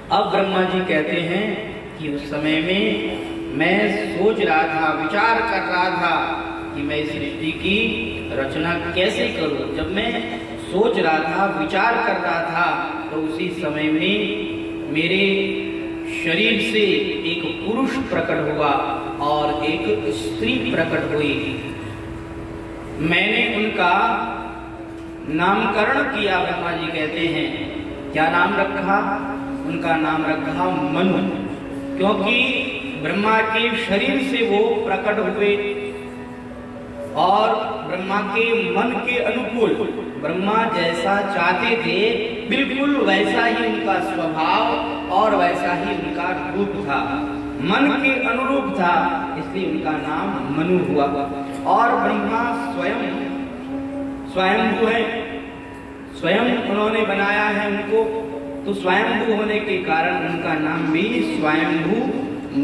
अब ब्रह्मा जी कहते हैं कि उस समय में मैं सोच रहा था, विचार कर रहा था कि मैं इस सृष्टि की रचना कैसे करूं। जब मैं सोच रहा था, विचार कर रहा था, तो उसी समय में मेरे शरीर से एक पुरुष प्रकट हुआ और एक स्त्री प्रकट हुई। मैंने उनका नामकरण किया। ब्रह्मा जी कहते हैं क्या नाम रखा? उनका नाम रखा मनु, क्योंकि ब्रह्मा के शरीर से वो प्रकट हुए और ब्रह्मा के मन के अनुकूल, ब्रह्मा जैसा चाहते थे बिल्कुल वैसा ही उनका स्वभाव और वैसा ही उनका रूप था, मन के अनुरूप था, इसलिए उनका नाम मनु हुआ। और ब्रह्मा स्वयंभू है, स्वयं उन्होंने बनाया है उनको, तो स्वयंभू होने के कारण उनका नाम भी स्वयंभू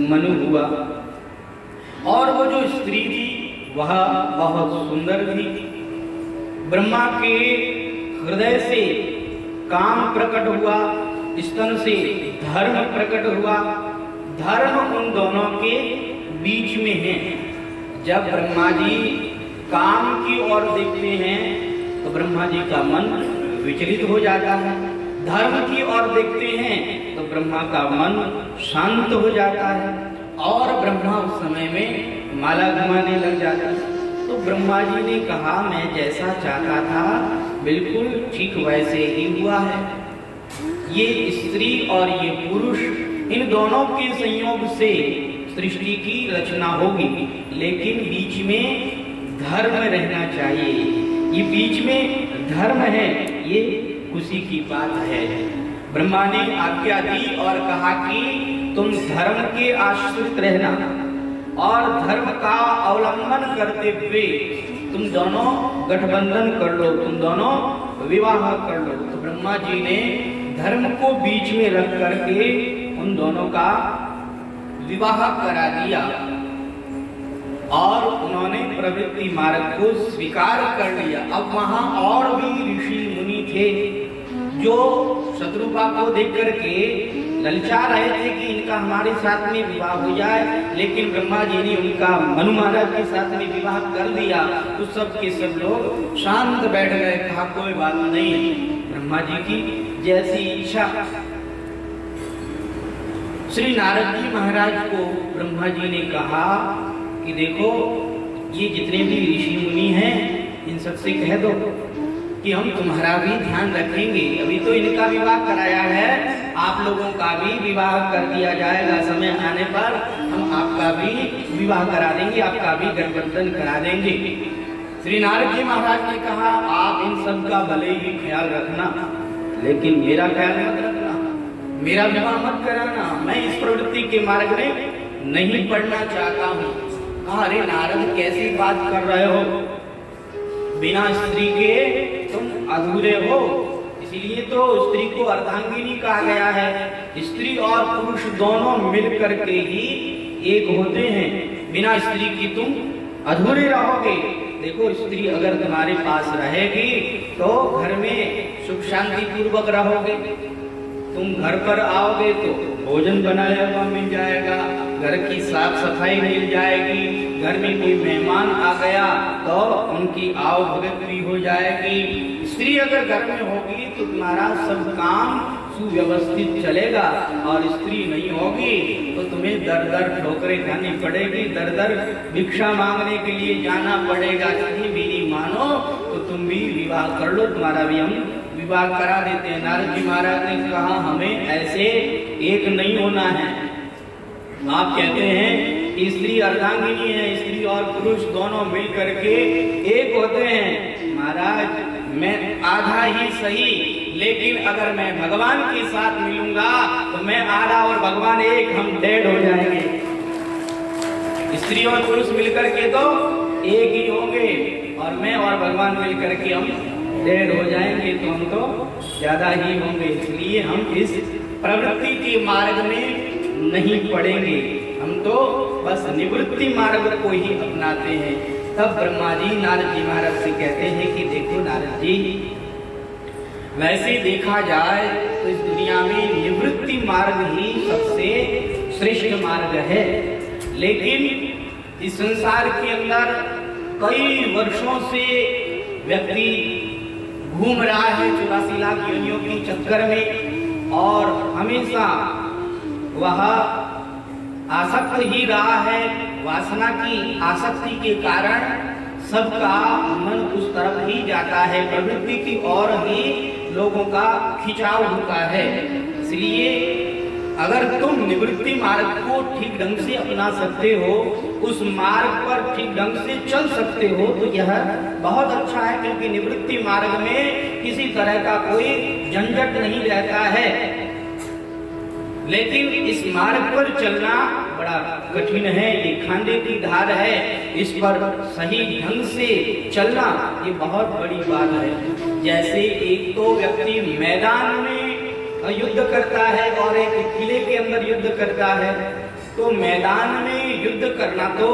मनु हुआ। और वो जो स्त्री थी वह बहुत सुंदर थी। ब्रह्मा के हृदय से काम प्रकट हुआ, स्तन से धर्म प्रकट हुआ। धर्म उन दोनों के बीच में है। जब ब्रह्मा जी काम की ओर देखते हैं तो ब्रह्मा जी का मन विचलित हो जाता है, धर्म की ओर देखते हैं तो ब्रह्मा का मन शांत हो जाता है और ब्रह्मा उस समय में माला घुमाने लग जाता है। तो ब्रह्मा जी ने कहा मैं जैसा चाहता था बिल्कुल ठीक वैसे ही हुआ है। ये स्त्री और ये पुरुष, इन दोनों के संयोग से सृष्टि की रचना होगी, लेकिन बीच में धर्म रहना चाहिए। ये बीच में धर्म है, ये खुशी की बात है। ब्रह्मा ने आज्ञा दी और कहा कि तुम धर्म के आश्रित रहना और धर्म का अवलंबन करते हुए तुम दोनों गठबंधन कर लो, तुम दोनों विवाह कर लो। तो ब्रह्मा जी ने धर्म को बीच में रख करके उन दोनों का विवाह करा दिया और उन्होंने प्रवृत्ति मार्ग को स्वीकार कर लिया। अब वहां और भी ऋषि मुनि थे जो शत्रुपा को देख करके ललचा रहे थे कि इनका हमारे साथ में विवाह हो जाए, लेकिन ब्रह्मा जी ने उनका मनु महाराज के साथ में विवाह कर दिया। तो सब के सब लोग शांत बैठ गए, कहा कोई बात नहीं, ब्रह्मा जी की जैसी इच्छा। श्री नारद जी महाराज को ब्रह्मा जी ने कहा कि देखो ये जितने भी ऋषि मुनि हैं इन सबसे कह दो कि हम तुम्हारा भी ध्यान रखेंगे। अभी तो इनका विवाह कराया है, आप लोगों का भी विवाह कर दिया जाएगा। समय आने पर हम आपका भी विवाह करा देंगे, आपका भी गठबंधन करा देंगे। श्री नारद जी महाराज ने कहा आप इन सब का भले ही ख्याल रखना, लेकिन मेरा ख्याल मत रखना, मेरा विवाह मत कराना, मैं इस प्रवृत्ति के मार्ग में नहीं पढ़ना चाहता हूँ। कहा अरे नारद कैसी बात कर रहे हो, बिना स्त्री के तुम अधूरे हो, इसीलिए तो स्त्री को अर्धांगिनी कहा गया है। स्त्री और पुरुष दोनों मिल करके ही एक होते हैं, बिना स्त्री की तुम अधूरे रहोगे। देखो स्त्री अगर तुम्हारे पास रहेगी तो घर में सुख शांति पूर्वक रहोगे, तुम घर पर आओगे तो भोजन बनाया हुआ मिल जाएगा, घर की साफ सफाई मिल जाएगी, घर में कोई मेहमान आ गया तो उनकी आओ भगत भी हो जाएगी। स्त्री अगर घर में होगी तो तुम्हारा सब काम सुव्यवस्थित चलेगा, और स्त्री नहीं होगी तो तुम्हें दर दर ठोकरें खानी पड़ेगी, दर दर भिक्षा मांगने के लिए जाना पड़ेगा। कहीं भी नहीं मानो तो तुम भी विवाह कर लो, तुम्हारा भी हम विवाह करा देते हैं। नारद जी महाराज ने कहा हमें ऐसे एक नहीं होना है। आप कहते हैं स्त्री अर्धांगिनी है, स्त्री और पुरुष दोनों मिल करके एक होते हैं। महाराज मैं आधा ही सही, लेकिन अगर मैं भगवान के साथ मिलूंगा तो मैं आधा और भगवान एक, हम डेढ़ हो जाएंगे। स्त्री और पुरुष मिलकर के तो एक ही होंगे और मैं और भगवान मिलकर के हम डेढ़ हो जाएंगे, तो हम तो ज्यादा ही होंगे। इसलिए हम इस प्रवृत्ति के मार्ग में नहीं पड़ेंगे, हम तो बस निवृत्ति मार्ग को ही अपनाते हैं। तब ब्रह्मा जी नारद जी महाराज से कहते हैं कि देखो नारद जी, वैसे देखा जाए तो इस दुनिया में निवृत्ति मार्ग मार्ग ही सबसे श्रेष्ठ मार्ग है। लेकिन इस संसार के अंदर कई वर्षों से व्यक्ति घूम रहा है 84 लाख योनियों के चक्कर में, और हमेशा वह आसक्त ही रहा है। वासना की आसक्ति के कारण सबका मन उस तरफ ही जाता है, प्रवृत्ति की ओर ही लोगों का खिंचाव होता है। इसलिए अगर तुम निवृत्ति मार्ग को ठीक ढंग से अपना सकते हो, उस मार्ग पर ठीक ढंग से चल सकते हो, तो यह बहुत अच्छा है, क्योंकि निवृत्ति मार्ग में किसी तरह का कोई झंझट नहीं रहता है। लेकिन इस मार्ग पर चलना बड़ा कठिन है, ये खांडे की धार है, इस पर सही ढंग से चलना ये बहुत बड़ी बात है। जैसे एक तो व्यक्ति मैदान में युद्ध करता है और एक किले के अंदर युद्ध करता है, तो मैदान में युद्ध करना तो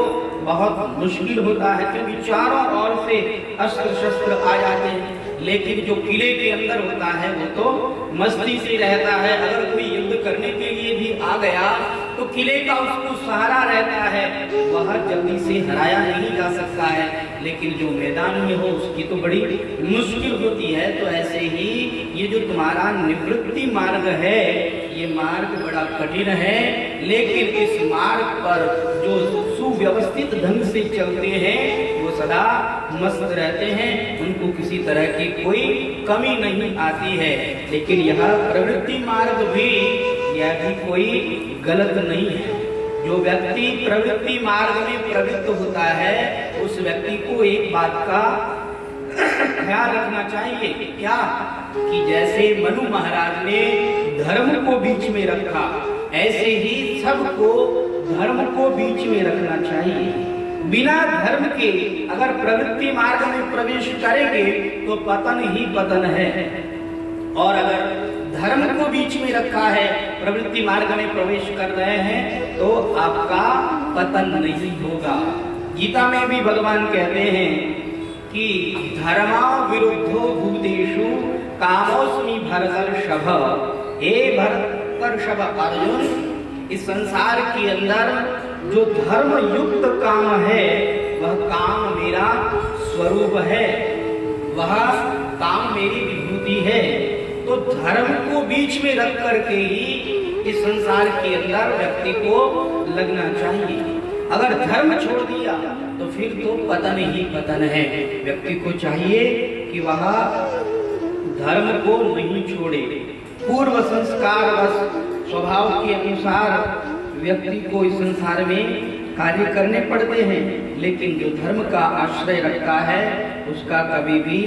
बहुत मुश्किल होता है, क्योंकि चारों ओर से अस्त्र शस्त्र आ जाते हैं। लेकिन जो किले के अंदर होता है वो तो मस्ती से रहता है। अगर कोई युद्ध करने के लिए भी आ गया तो किले का उसको सहारा रहता है, वह जल्दी से हराया नहीं जा सकता है। लेकिन जो मैदान में हो उसकी तो बड़ी मुश्किल होती है। तो ऐसे ही ये जो तुम्हारा निवृत्ति मार्ग है, ये मार्ग बड़ा कठिन है, लेकिन इस मार्ग पर जो सुव्यवस्थित ढंग से चलते हैं वो सदा मस्त रहते हैं, उनको किसी तरह की कोई कमी नहीं आती है। लेकिन यह प्रवृत्ति मार्ग भी, यह भी कोई गलत नहीं है। जो व्यक्ति प्रवृत्ति मार्ग में प्रवृत्त होता है, उस व्यक्ति को एक बात का ख्याल रखना चाहिए, क्या कि जैसे मनु महाराज ने धर्म को बीच में रखा, ऐसे ही सबको धर्म को बीच में रखना चाहिए। बिना धर्म के अगर प्रवृत्ति मार्ग में प्रवेश करेंगे तो पतन ही पतन है, और अगर धर्म को बीच में रखा है, प्रवृत्ति मार्ग में प्रवेश कर रहे हैं, तो आपका पतन नहीं होगा। गीता में भी भगवान कहते हैं कि धर्मा विरुद्धो भूतेषु कामोस्मि भरतर्षभ। हे भरतर्षभ अर्जुन, इस संसार के अंदर जो धर्म युक्त काम है, वह काम मेरा स्वरूप है, वह काम मेरी विभूति है। तो धर्म को बीच में रख करके ही इस संसार के अंदर व्यक्ति को लगना चाहिए। अगर धर्म छोड़ दिया तो फिर तो पतन ही पतन है। व्यक्ति को चाहिए कि वह धर्म को नहीं छोड़े। पूर्व संस्कार बस स्वभाव के अनुसार व्यक्ति को इस संसार में कार्य करने पड़ते हैं, लेकिन जो धर्म का आश्रय रखता है उसका कभी भी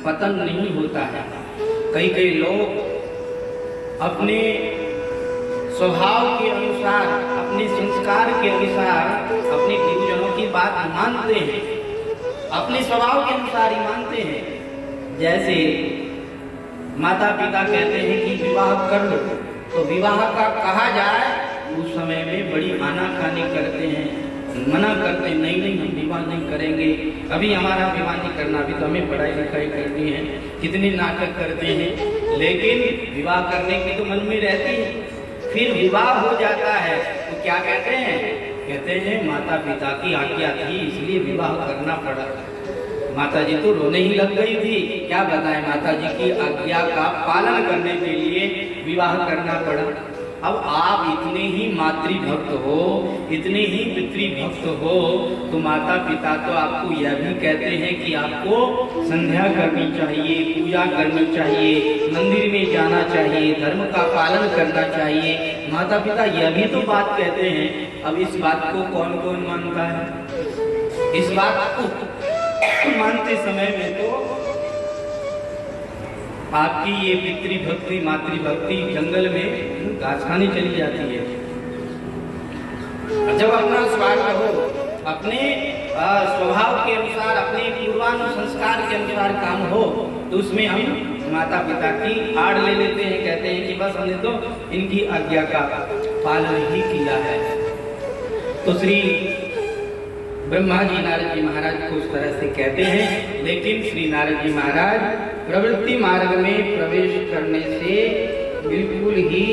पतन नहीं होता है। कई लोग अपने स्वभाव के अनुसार, अपने संस्कार के अनुसार अपने गुरुजनों की बात मानते हैं, अपने स्वभाव के अनुसार ही मानते हैं। जैसे माता पिता कहते हैं कि विवाह कर लो, तो विवाह का कहा जाए उस समय में बड़ी आनाकानी करते हैं, मना करते हैं, नहीं हम विवाह नहीं करेंगे, अभी हमारा विवाह नहीं करना, अभी तो हमें पढ़ाई लिखाई करनी है। कितने नाटक करते हैं, लेकिन विवाह करने की तो मन में रहती है। फिर विवाह हो जाता है तो क्या कहते हैं माता पिता की आज्ञा थी इसलिए विवाह करना पड़ा। माता जी तो रोने ही लग गई थी, क्या बताएं, माता जी की आज्ञा का पालन करने के लिए विवाह करना पड़ा। अब आप इतने ही मातृभक्त हो, इतने ही पितृभक्त हो, तो माता पिता तो आपको यह भी कहते हैं कि आपको संध्या करनी चाहिए, पूजा करनी चाहिए, मंदिर में जाना चाहिए, धर्म का पालन करना चाहिए। माता पिता यह भी तो बात कहते हैं। अब इस बात को कौन कौन मानता है? इस बात को मानते समय में तो आपकी ये पितृभक्ति मातृभक्ति जंगल में घास खाने चली जाती है। जब अपना स्वार्थ हो, अपने स्वभाव के अनुसार, अपने पूर्वानुसंस्कार के अनुसार काम हो, तो उसमें हम माता पिता की आड़ ले लेते हैं, कहते हैं कि बस हमने तो इनकी आज्ञा का पालन ही किया है। तो श्री ब्रह्मा जी नारद जी महाराज को उस तरह से कहते हैं, लेकिन श्री नारद जी महाराज प्रवृत्ति मार्ग में प्रवेश करने से बिल्कुल ही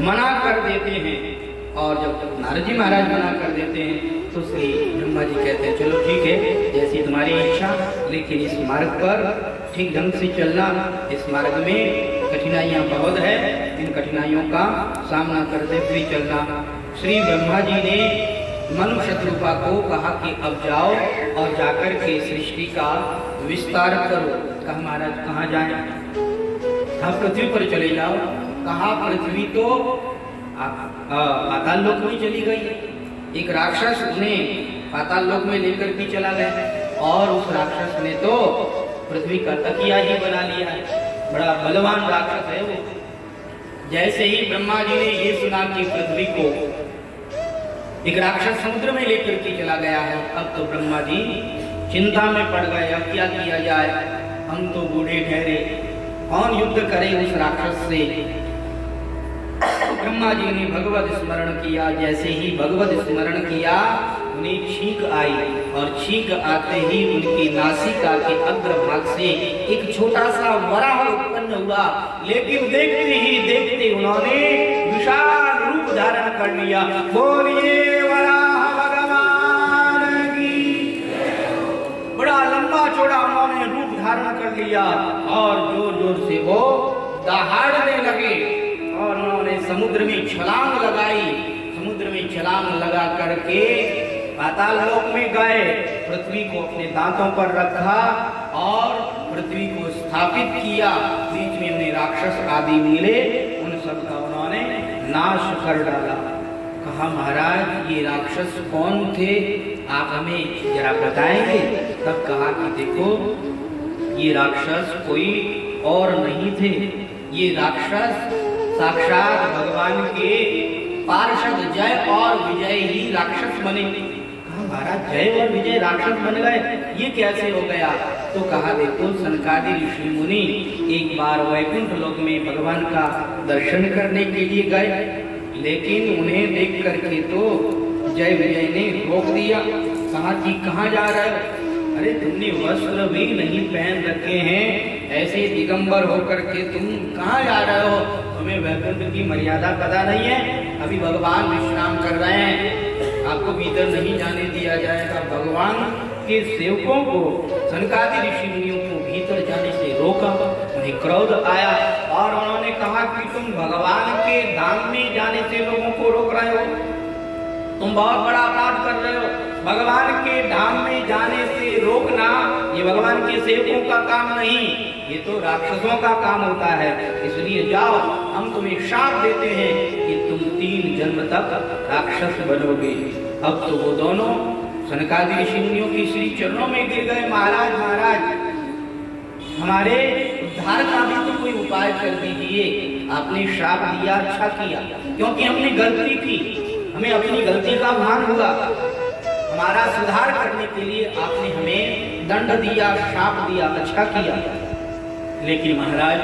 मना कर देते हैं। और जब नारद जी महाराज मना कर देते हैं तो श्री ब्रह्मा जी कहते हैं चलो ठीक है, जैसी तुम्हारी इच्छा, लेकिन इस मार्ग पर ठीक ढंग से चलना। इस मार्ग में कठिनाइयाँ बहुत है, इन कठिनाइयों का सामना करते हुए चलना। श्री ब्रह्मा जी ने मनु शत्रुपा को कहा कि अब जाओ और जाकर के सृष्टि का विस्तार करो। कहा महाराज कहाँ जाए? कहा पृथ्वी पर चले जाओ। कहा पृथ्वी तो पाताल लोक में चली गई। एक राक्षस उन्हें पाताल लोक में लेकर के चला गया और उस राक्षस ने तो पृथ्वी का तकिया ही बना लिया है। बड़ा बलवान राक्षस है वो। जैसे ही ब्रह्मा जी ने ये सुना कि पृथ्वी को एक राक्षस समुद्र में लेकर के चला गया है, अब तो ब्रह्मा जी चिंता में पड़ गए। अब क्या किया जाए? हम तो बूढ़े ठहरे, कौन युद्ध करे उस राक्षस से? ब्रह्मा जी ने भगवत स्मरण किया। जैसे ही भगवत स्मरण किया उन्हें छींक आई और छींक आते ही उनकी नासिका के अग्रभाग से एक छोटा सा वराह उत्पन्न हुआ। लेकिन देखते ही देखते उन्होंने विशाल रूप धारण कर लिया। बोलिए वराह भगवान की। बड़ा लंबा चौड़ा उन्होंने रूप धारण कर लिया और जोर जोर से वो दहाड़ने लगे और उन्होंने समुद्र में छलांग लगाई। समुद्र में छलांग लगा करके पाताल लोक में गए। पृथ्वी को अपने दांतों पर रखा और पृथ्वी को स्थापित किया। बीच में उन्हें राक्षस आदि मिले, उन सब का उन्होंने नाश कर डाला। कहा महाराज ये राक्षस कौन थे, आप हमें जरा बताएंगे? तब कहा कि देखो ये राक्षस कोई और नहीं थे, ये राक्षस साक्षात भगवान के पार्षद जय और विजय ही राक्षस बने। कहा महाराज जय और विजय राक्षस बन गए, ये कैसे हो गया? तो कहा देखो सनकादि ऋषि मुनि एक बार वैकुंठ लोक में भगवान का दर्शन करने के लिए गए, लेकिन उन्हें देख करके तो जय विजय ने रोक दिया। कहा कि कहाँ जा रहे हो? अरे तुमने वस्त्र भी नहीं पहन रखे हैं, ऐसे दिगंबर होकर के तुम कहाँ जा रहे हो? तुम्हें वैकुंठ की मर्यादा पता नहीं है? अभी भगवान विश्राम कर रहे हैं, आपको भीतर नहीं जाने दिया जाएगा। भगवान के सेवकों को सनकादि ऋषि मुनियों को भीतर जाने से रोका। उन्हें क्रोध आया और उन्होंने कहा कि तुम भगवान के धाम में जाने से लोगों को रोक रहे हो, तुम बहुत बड़ा अपराध कर रहे हो। भगवान के धाम में जाने से रोकना ये भगवान के सेवकों का काम नहीं, ये तो राक्षसों का काम होता है। इसलिए जाओ, हम तुम्हें शाप देते हैं कि तुम 3 जन्म तक राक्षस बनोगे। अब तो वो दोनों सनकादि ऋषि मुनियों की श्री चरणों में गिर गए। महाराज महाराज हमारे उद्धार का भी तो कोई उपाय कर दीजिए। आपने श्राप दिया, अच्छा किया, क्योंकि हमने गलती की, हमें अपनी गलती का भान हुआ। हमारा सुधार करने के लिए आपने हमें दंड दिया, श्राप दिया, अच्छा किया। लेकिन महाराज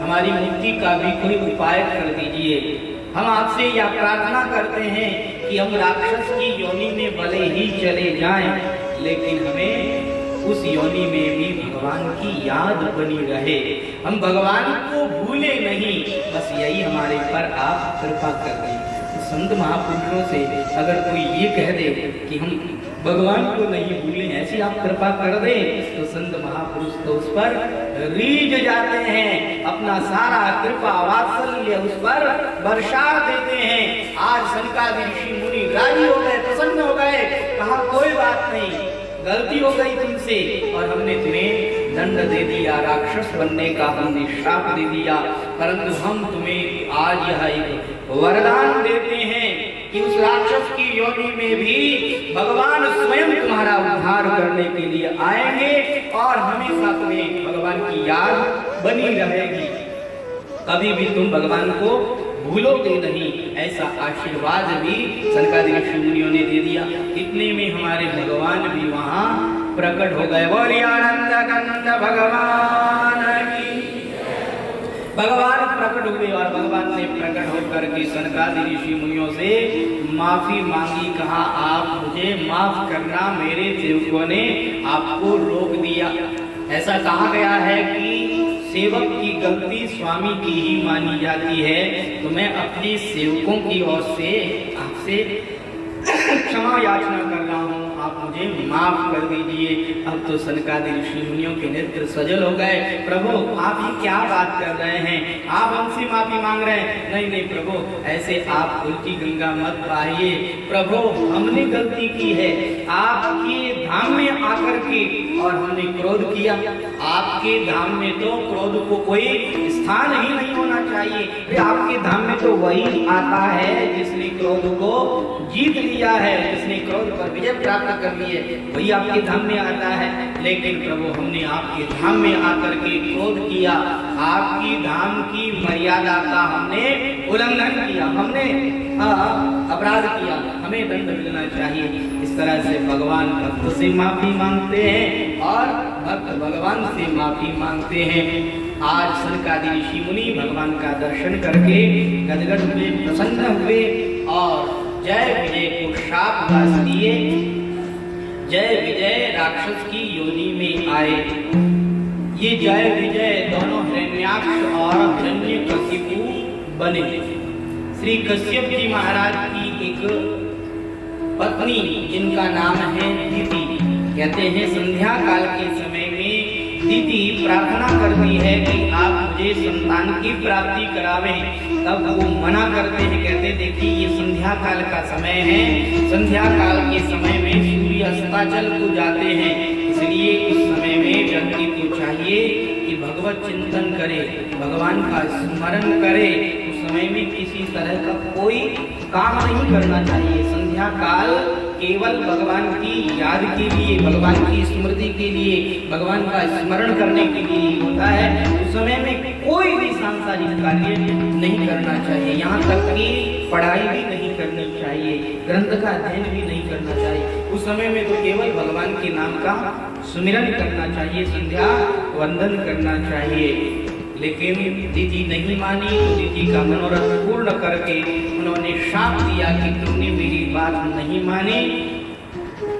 हमारी मुक्ति का भी कोई उपाय कर दीजिए। हम आपसे यह प्रार्थना करते हैं कि हम राक्षस की योनि में भले ही चले जाएं, लेकिन हमें उस योनि में भी भगवान की याद बनी रहे, हम भगवान को भूले नहीं। बस यही हमारे पर आप कृपा कर दें। संत महापुरुषों से अगर कोई ये कह दे कि हम भगवान को नहीं भूले, ऐसी आप कृपा कर दें, तो संत महापुरुष तो उस पर रीझ जाते हैं, अपना सारा कृपा वात्सल्य उस पर बरसा देते हैं। आज सनकादि ऋषि मुनि राजी हो गए, प्रसन्न हो गए। कहा कोई बात नहीं, गलती हो गई तुमसे और हमने तुम्हें दंड दे दिया, राक्षस बनने का हमने श्राप दे दिया, परंतु हम तुम्हें आज यह एक वरदान देते हैं कि उस राक्षस की योनि में भी भगवान स्वयं तुम्हारा उद्धार करने के लिए आएंगे और हमेशा तुम्हें भगवान की याद बनी रहेगी। कभी भी तुम भगवान को भूलोगे नहीं, ऐसा आशीर्वाद भी सनकादि ऋषि मुनियों ने दे दिया। इतने में हमारे भगवान भी वहाँ प्रकट हो गए। बोलिए आनंद कंद भगवान की। भगवान प्रकट हुए और भगवान ने प्रकट होकर के सनकादि ऋषि मुनियों से माफी मांगी। कहा आप मुझे माफ करना, मेरे सेवकों ने आपको रोक दिया। ऐसा कहा गया है कि सेवक की गलती स्वामी की ही मानी जाती है, तो मैं अपने सेवकों की ओर से आपसे क्षमा याचना कर रहा हूँ, आप मुझे माफ कर दीजिए। अब तो सनकादि ऋषि मुनियों के नेत्र सजल हो गए। प्रभु आप ये क्या बात कर रहे हैं, आप हमसे माफी मांग रहे हैं? नहीं नहीं प्रभु, ऐसे आप उल्टी गंगा मत बहाइए। प्रभु हमने गलती की है, आपके धाम में आकर के और हमने क्रोध किया। आपके धाम में तो क्रोध को कोई स्थान ही नहीं होना चाहिए। आपके धाम में तो वही आता है जिसने क्रोध को जीत लिया है, जिसने क्रोध पर विजय प्राप्त कर ली है, वही आपके धाम में आता है। लेकिन प्रभु हमने आपके धाम में आकर के क्रोध किया, आपकी धाम की मर्यादा का हमने उल्लंघन किया, हमने अपराध किया, हमें दंड मिलना चाहिए। इस तरह से भगवान भक्त से माफी मांगते हैं और भक्त भगवान से माफी मांगते हैं। आज सनकादि ऋषि मुनि भगवान का दर्शन करके गदगद हुए, प्रसन्न हुए और जय विजय को शाप घास दिए। जय विजय राक्षस की योनि में आए। ये जय विजय दोनों हिरण्याक्ष और हिरण्यकशिपु बने। श्री कश्यप जी महाराज की एक पत्नी जिनका नाम है दीति, कहते हैं संध्या काल के समय में दीति प्रार्थना करती है कि आप मुझे संतान की प्राप्ति करावें। तब वो मना करते हैं, कहते देखिए ये संध्या काल का समय है, संध्या काल के समय में सूर्य अस्ताचल को जाते हैं, इसलिए उस समय में व्यक्ति को चाहिए कि भगवत चिंतन करे, भगवान का स्मरण करे। उस समय में किसी तरह का कोई काम नहीं करना चाहिए। संध्या काल केवल भगवान की याद के लिए, भगवान की स्मृति के लिए, भगवान का स्मरण करने के लिए होता है। उस समय में कोई भी सांसारिक कार्य नहीं करना चाहिए, यहाँ तक कि पढ़ाई भी नहीं करनी चाहिए, ग्रंथ का अध्ययन भी नहीं करना चाहिए। उस समय में तो केवल भगवान के नाम का सुमिरन करना चाहिए, संध्या वंदन करना चाहिए। लेकिन दीदी नहीं मानी, तो दीदी का मनोरथ पूर्ण करके उन्होंने शाप दिया कि तुमने मेरी बात नहीं मानी,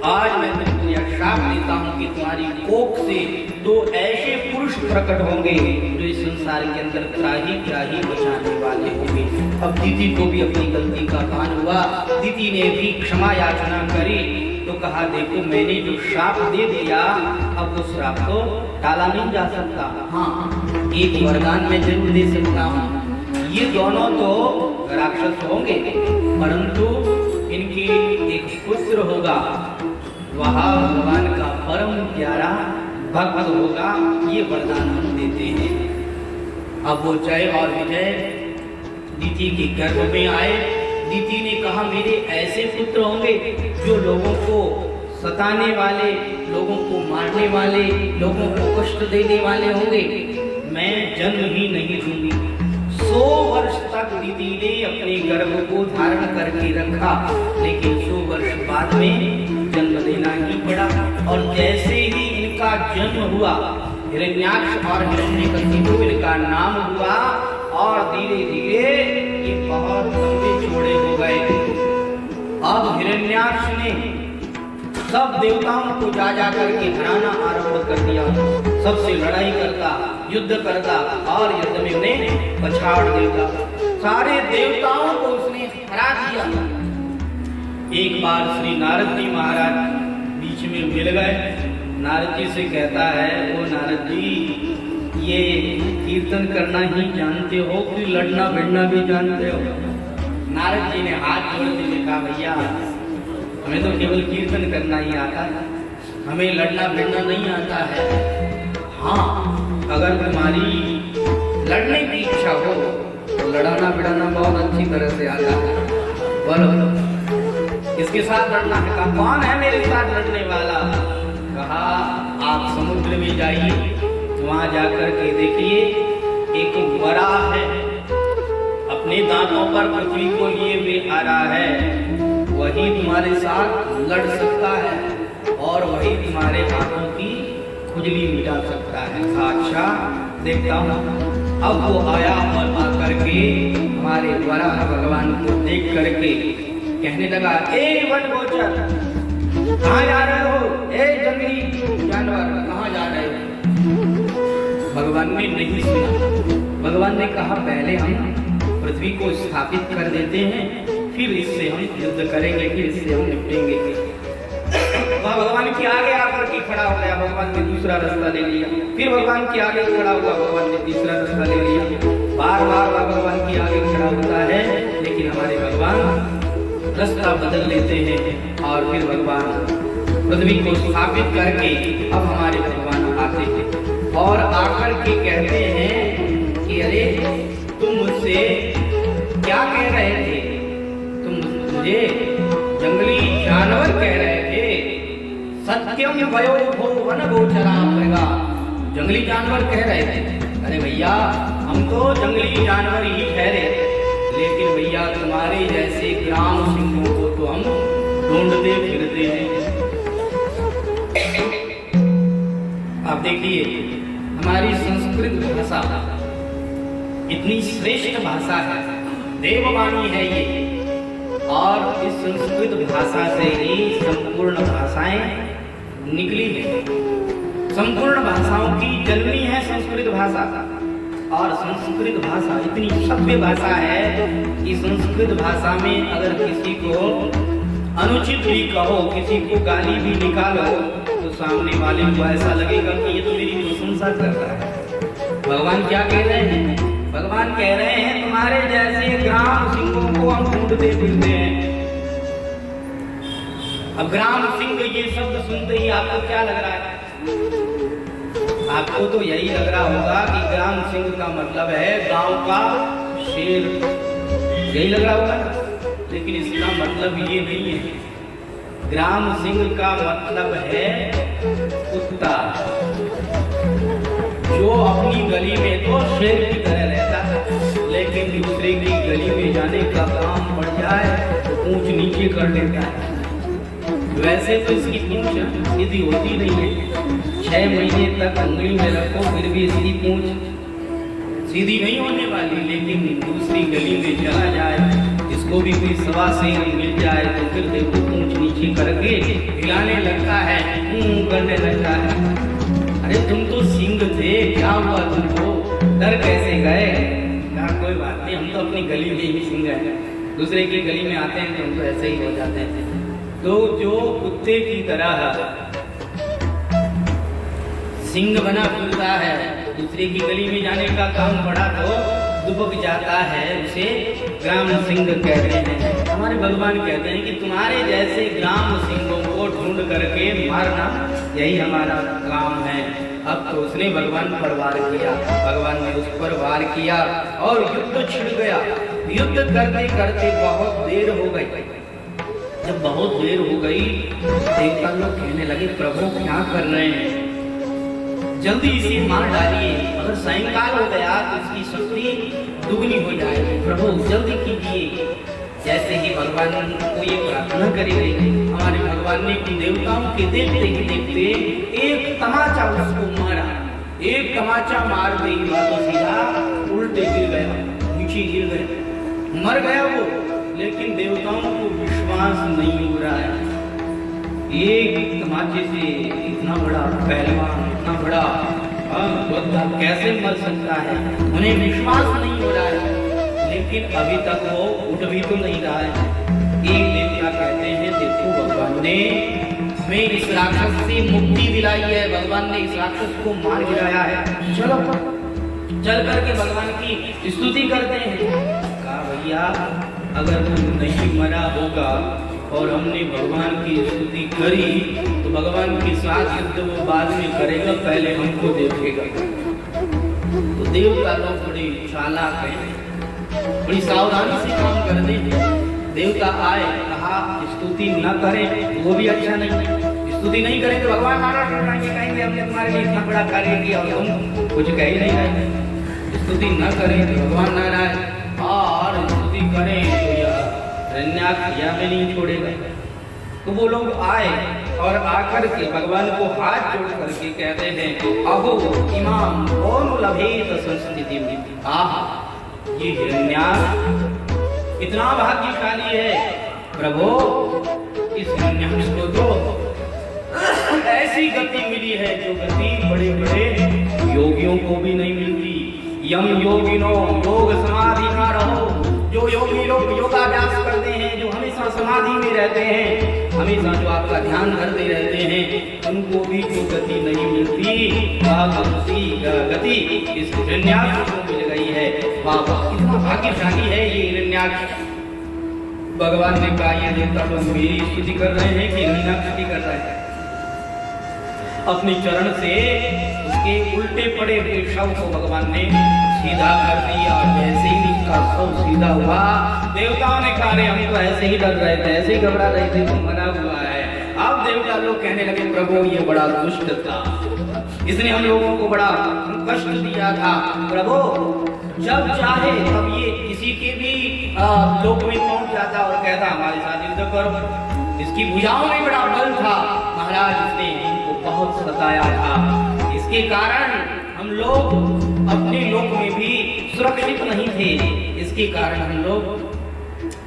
आज मैं तुमको यह शाप देता हूँ कि तुम्हारी कोख से दो ऐसे पुरुष प्रकट होंगे जो इस संसार के अंदर त्राही त्राही बचाने वाले होंगे। अब दीदी को भी अपनी गलती का भान हुआ, दीदी ने भी क्षमा याचना करी, तो कहा देखो मैंने जो श्राप दे दिया, अब वो श्राप तो टाला नहीं जा सकता। हाँ, एक वरदान मैं जरूर दे सकता हूँ। ये दोनों तो राक्षस होंगे, परंतु इनकी एक पुत्र होगा, वह भगवान का परम प्यारा भक्त होगा। ये वरदान हम देते हैं। अब वो जय और विजय दीति के गर्भ में आए। दीति ने कहा मेरे ऐसे पुत्र होंगे जो लोगों को सताने वाले, लोगों को मारने वाले, लोगों को कष्ट देने वाले होंगे, मैं जन्म ही नहीं दूंगी। 100 वर्ष तक दीदी ने अपने गर्भ को धारण करके रखा, लेकिन 100 वर्ष बाद में जन्म देना ही पड़ा। और जैसे ही इनका जन्म हुआ, हिरण्याक्ष और हिरण्यकशिपु इनका नाम हुआ और धीरे धीरे ये बहुत लंबे चौड़े हो गए। अब हिरण्याक्ष ने सब देवताओं को जा जा करके हराना आरंभ कर दिया, सबसे लड़ाई करता, युद्ध करता और युद्ध में उन्हें पछाड़ देता। सारे देवताओं को उसने हरा दिया। एक बार श्री नारद जी महाराज बीच में मिल गए। नारद जी से कहता है, वो नारद जी ये कीर्तन करना ही जानते हो कि लड़ना भिड़ना भी जानते हो? नारद जी ने हाथ जोड़ते हुए कहा भैया हमें तो केवल कीर्तन करना ही आता है, हमें लड़ना भिड़ना नहीं आता है। हाँ, अगर तुम्हारी लड़ने की इच्छा हो तो लड़ाना भिड़ाना बहुत अच्छी तरह से आता है। बोलो किसके साथ लड़ना है? कहा कौन है मेरे साथ लड़ने वाला? कहा आप समुद्र में जाइए, वहां जाकर के देखिए एक वराह है, अपने दांतों पर पृथ्वी को लिए हुए आ रहा है, वही तुम्हारे साथ लड़ सकता है और वही तुम्हारे हाथों की खुजली मिटा सकता है। अच्छा देखता हूँ। अब वो आया और आकर के हमारे वराह भगवान को देख करके कहने लगा, ए वनगोचर कहाँ जा रहे हो? ए जंगली जानवर कहाँ जा रहे हो? भगवान भगवान ने नहीं सुना। भगवान ने कहा पहले हम पृथ्वी को स्थापित कर देते हैं, फिर इससे हम युद्ध करेंगे, फिर इससे हम निपटेंगे। वह भगवान के आगे आकर के खड़ा हो गया, भगवान ने दूसरा रास्ता ले लिया। फिर भगवान के आगे खड़ा हुआ, भगवान ने तीसरा रास्ता ले लिया। बार बार वह भगवान के आगे खड़ा होता है, लेकिन हमारे भगवान रास्ता बदल लेते हैं और फिर भगवान पृथ्वी को स्थापित करके अब हमारे भगवान आते हैं और आकर के कहते हैं कि अरे तुम मुझसे क्या कह रहे थे, तुम मुझे जंगली जानवर कह रहे थे। सत्यम वयो भो वन गोचरा मृगा, जंगली जानवर कह रहे थे। अरे भैया हम तो जंगली जानवर ही ठहरे, लेकिन भैया तुम्हारे जैसे ग्राम सिंहों को तो हम ढूंढते फिरते हैं। आप देखिए हमारी संस्कृत भाषा इतनी श्रेष्ठ भाषा है, देववाणी है ये, और इस संस्कृत भाषा से ही संपूर्ण भाषाएं निकली है। संपूर्ण भाषाओं की जननी है संस्कृत भाषा, और संस्कृत भाषा इतनी सभ्य भाषा है कि संस्कृत भाषा में अगर किसी को अनुचित भी कहो, किसी को गाली भी निकालो, तो सामने वाले को ऐसा लगेगा कि ये तो मेरी प्रशंसा कर रहा है। भगवान क्या कह रहे हैं? भगवान कह रहे हैं तुम्हारे जैसे ग्राम सिंहों को हम ढूंढते फिरते हैं। अब ग्राम सिंह ये शब्द सुनते ही आपको क्या लग रहा है? आपको तो यही लग रहा होगा कि ग्राम सिंह का मतलब है गांव का शेर, यही लग रहा होगा, लेकिन इसका मतलब ये नहीं है। ग्राम सिंह का मतलब है कुत्ता, जो अपनी गली में तो शेर की तरह रहता है, लेकिन दूसरे की गली में जाने का काम पड़ जाए तो पूंछ नीचे कर लेता है। वैसे तो इसकी पूंछ सीधी होती नहीं है, 6 महीने तक उंगली में रखो फिर भी इसकी पूंछ सीधी नहीं होने वाली, लेकिन दूसरी गली में चला जाए, इसको भी कोई सवा शेर मिल जाए तो फिर देखो पूंछ नीचे करके हिलाने लगता है, करने लगता है। अरे तुम तो सिंह थे, क्या हुआ तुमको, डर कैसे गए? क्या कोई बात नहीं, हम तो अपनी गली में ही सिंह हैं, दूसरे की गली में आते हैं तो हम तो ऐसे ही हो जाते हैं। तो जो कुत्ते की तरह सिंह बना फिरता है, दूसरे की गली में जाने का काम बड़ा तो दुबक जाता है, उसे ग्राम सिंह कहते हैं। हमारे भगवान कहते हैं कि तुम्हारे जैसे ग्राम सिंहों को ढूंढ करके मारना यही हमारा काम है। अब तो उसने भगवान पर वार किया, भगवान ने उस पर वार किया और युद्ध छिड़ गया। युद्ध करते करते बहुत देर हो गई। जब बहुत देर हो गई, देवता लोग कहने लगे प्रभु क्या कर रहे हैं, जल्दी इसे मार डालिए, अगर सायंकाल हो गया तो इसकी शक्ति दुगनी हो जाएगी, प्रभु जल्दी कीजिए। जैसे ही भगवान को ये प्रार्थना करेंगे, हमारे भगवान ने देवताओं के देखते ही देखते एक तमाचा उसको मारा। एक तमाचा मार गई तो सीधा उल्टे गिर गया, नीचे गिर गया, मर गया वो। लेकिन देवताओं को विश्वास नहीं हो रहा है, एक तमाचे से इतना बड़ा पहलवान, इतना बड़ा योद्धा कैसे मर सकता है, उन्हें विश्वास नहीं हो रहा है। लेकिन अभी तक वो उठ भी तो नहीं रहा है। एक देवता कहते हैं देखो भगवान ने हमें इस राक्षस से मुक्ति दिलाई है, भगवान ने इस राक्षस को मार गिराया है, चलो चल करके भगवान की स्तुति करते हैं। कहा भैया अगर तुम नहीं मरा होगा और हमने भगवान की स्तुति करी तो भगवान के साथ युद्ध वो बाद में करेगा, पहले हमको देखेगा। तो देवता लोग बड़ी चालाक है, बड़ी सावधानी से काम करते हैं। देवता आए, कहा स्तुति न करें वो भी अच्छा नहीं, स्तुति नहीं करें तो भगवान नाराज हो जाएंगे, कहेंगे हमने तुम्हारे लिए इतना बड़ा कार्य किया और तुम कुछ कह ही नहीं रहे। स्तुति न करें तो भगवान नाराज, और स्तुति करें तो यह रण्याक या में नहीं छोड़ेगा। तो वो लोग आए और आकर के भगवान को हाथ जोड़ करके कहते हैं अहो इमाम कौन लभेत संस्थिति में, आहा ये हिरण्याक्ष इतना भाग्यशाली है, प्रभु इस हिरण्याक्ष को दो ऐसी गति मिली है जो गति बड़े बड़े योगियों को भी नहीं मिलती। यम योगिनो योग समाधि ना रहो। जो योगी लोग योगाभ्यास करते हैं, जो हमेशा समाधि में रहते हैं, हमेशा जो आपका ध्यान करते रहते हैं, उनको भी जो गति नहीं मिलती, वह गति इस हिरण्याक्ष को मिल गई है। वाह, कितना भाग्यशाली है ये हिरण्याक्ष। भगवान ने कहा ये देवता लोग मेरी स्तुति कर रहे हैं कि हिरण्याक्ष स्तुति कर रहे हैं। अपने चरण से उसके उल्टे पड़े हुए शव को भगवान ने सीधा कर दिया। जैसे ही उसका शव सीधा हुआ, देवताओं ने कहा हम तो ऐसे ही डर रहे थे, ऐसे ही घबरा रहे थे, तो मना हुआ है। अब देवता लोग कहने लगे प्रभु ये बड़ा दुष्ट था, इसने हम लोगों को बड़ा कष्ट दिया था। प्रभु जब चाहे तब ये किसी के भी लोक में पहुंच जाता और कहता हमारे साथ युद्ध करो। इसकी भुजाओं में बड़ा बल था महाराज, इसने इनको बहुत सताया था। इसके कारण हम लोग अपने लोक में भी सुरक्षित नहीं थे। इसके कारण हम लोग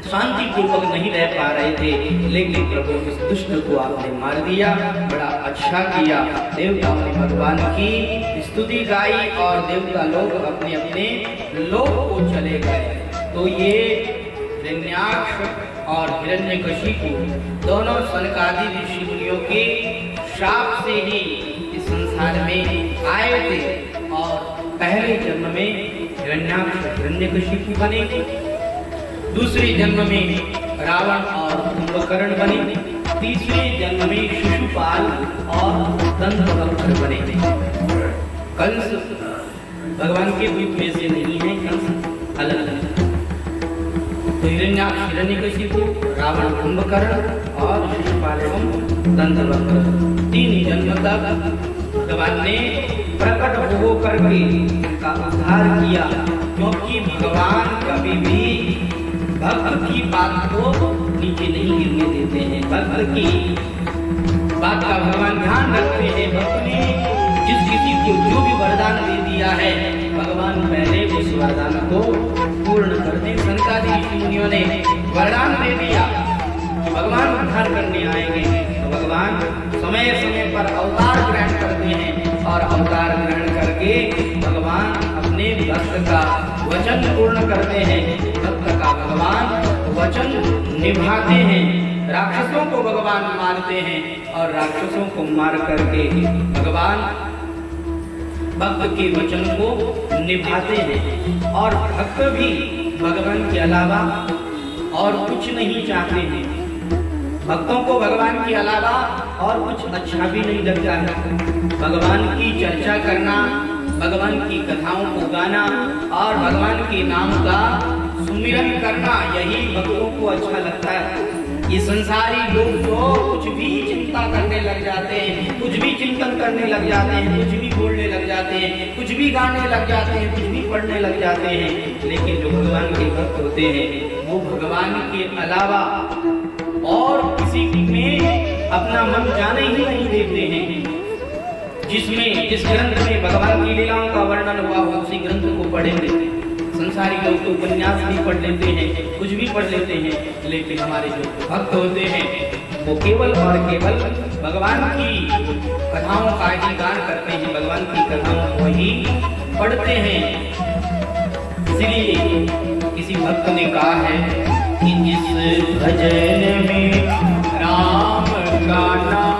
शांति पूर्वक नहीं रह पा रहे थे। लेकिन प्रभु इस दुष्ट को आपने मार दिया, बड़ा अच्छा किया। देवताओं ने भगवान की स्तुति गाई और देवता लोग अपने अपने लोक को चले गए। तो ये हिरण्याक्ष और हिरण्यकशिपु दोनों सनकादि ऋषि मुनियों के शाप से ही इस संसार में आए थे और पहले जन्म में हिरण्याक्ष हिरण्यकशिपु बने, दूसरे जन्म में रावण और कुंभकर्ण बने, तीसरे जन्म में शिशुपाल और दंतवक्र बने। कंस भगवान के रूप में से नहीं है, कंस अलग अलग। तो हिरण्याक्ष हिरण्यकशिपु, रावण कुंभकर्ण और शिशुपाल एवं दंतवक्र, 3 जन्म तक भगवान ने प्रकट हो करके उनका उद्धार किया। क्योंकि भगवान कभी भी भक्त की बात को नीचे नहीं गिरने देते हैं। भक्त की बात का भगवान ध्यान रखते हैं। भक्त ने जिस किसी को जो भी वरदान दे दिया है, भगवान पहले उस वरदान को पूर्ण करते। सनकादि ऋषि मुनियों ने वरदान दे दिया कि भगवान उद्धार करने आएंगे, तो भगवान समय समय पर अवतार ग्रहण करते हैं और अवतार ग्रहण करके भगवान अपने भक्त का वचन पूर्ण करते हैं। भक्त का भगवान वचन निभाते हैं। राक्षसों को भगवान मारते हैं और राक्षसों को मार करके भगवान भक्त के वचन को निभाते हैं। और भक्त भी भगवान के अलावा और कुछ नहीं चाहते हैं। भक्तों को भगवान के अलावा और कुछ अच्छा भी नहीं लगता है। भगवान की चर्चा करना, भगवान की कथाओं को गाना और भगवान के नाम का सुमिरन करना, यही भक्तों को अच्छा लगता है। ये संसारी लोग जो कुछ भी चिंता करने लग जाते हैं, कुछ भी चिंतन करने लग जाते हैं, कुछ भी बोलने लग जाते हैं, कुछ भी गाने लग जाते हैं, कुछ भी पढ़ने लग जाते हैं, लेकिन जो भगवान के भक्त होते हैं वो भगवान के अलावा और किसी में अपना मन जाने ही नहीं देते हैं। जिस ग्रंथ में भगवान की लीलाओं का वर्णन हुआ हो उसी ग्रंथ को पढ़े लेते हैं। संसारी लोग तो उपन्यास भी पढ़ लेते हैं, कुछ भी पढ़ लेते हैं, लेकिन हमारे जो भक्त होते हैं वो केवल और केवल भगवान की कथाओं का ही गान करते हैं, भगवान की कथाओं को ही पढ़ते हैं। इसलिए किसी भक्त ने कहा है कि जिस भजन में राम का नाम